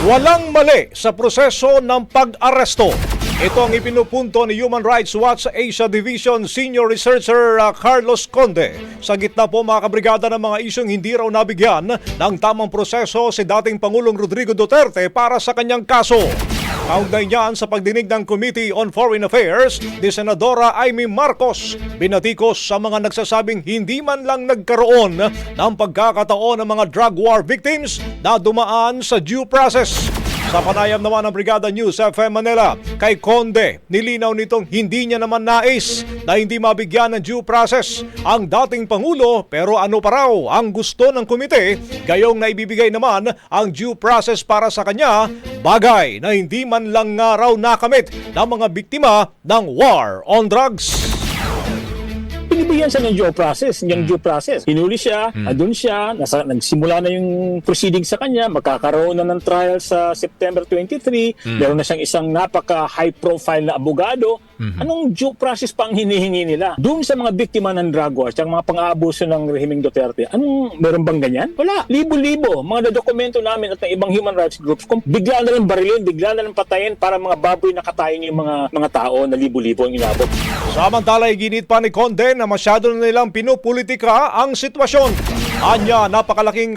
Walang mali sa proseso ng pag-aresto. Ito ang ipinupunto ni Human Rights Watch Asia Division Senior Researcher Carlos Conde. Sa gitna po mga kabrigada ng mga isyong hindi raw nabigyan ng tamang proseso si dating Pangulong Rodrigo Duterte para sa kanyang kaso. Kaugnay niyan sa pagdinig ng Committee on Foreign Affairs ni Senadora Amy Marcos, binatikos sa mga nagsasabing hindi man lang nagkaroon ng pagkakataon ng mga drug war victims na dumaan sa due process. Sa panayam naman ng Brigada News FM Manila, kay Conde, nilinaw nitong hindi niya naman nais na hindi mabigyan ng due process ang dating Pangulo, pero ano pa raw ang gusto ng komite, gayong naibibigay naman ang due process para sa kanya, bagay na hindi man lang nga raw nakamit ng mga biktima ng war on drugs. Binibigyan siya ng due process, Hinuli siya, andun siya, nagsimula na yung proceeding sa kanya, magkakaroon na ng trial sa September 23, meron na siyang isang napaka-high profile na abogado. Anong due process pa ang hinihingi nila? Doon sa mga biktima ng drug war, at mga pang-aabuso ng rehimeng Duterte, meron bang ganyan? Wala. Libo-libo. Mga dokumento namin at ng ibang human rights groups, kung bigla na lang barilin, bigla na lang patayin para mga baboy na katayin yung mga tao na libo-libo ang inabot. Samantala, iginit pa ni Conde na masyado na nilang pinupolitika ang sitwasyon. Anya, napakalaking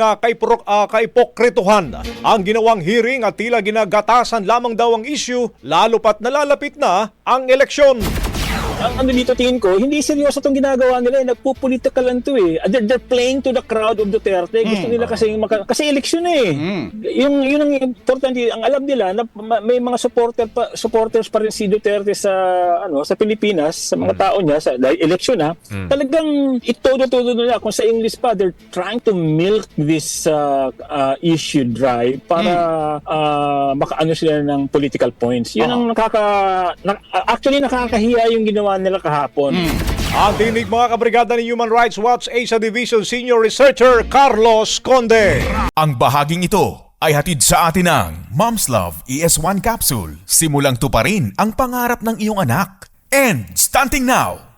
kaipokrituhan ang ginawang hearing at tila ginagatasan lamang daw ang issue lalo pat nalalapit na ang eleksyon. Ang dito tingin ko, hindi seryoso itong ginagawa nila. Nagpupolitical lang ito eh. They're playing to the crowd of Duterte. Gusto nila kasi eleksyon eh. Yun ang importante. Ang alam nila na may mga supporters pa rin si Duterte sa Pilipinas, sa mga tao niya sa eleksyon na. Talagang ito-todo nila. Kung sa English pa, they're trying to milk this issue dry para makaano sila ng political points. Yun ang actually nakakahiya yung ginawa nila kahapon. Ang tinig mga kabrigada ni Human Rights Watch Asia Division Senior Researcher Carlos Conde. Ang bahaging ito ay hatid sa atin ng Mom's Love ES1 Capsule. Simulang tuparin ang pangarap ng iyong anak. And stunting now!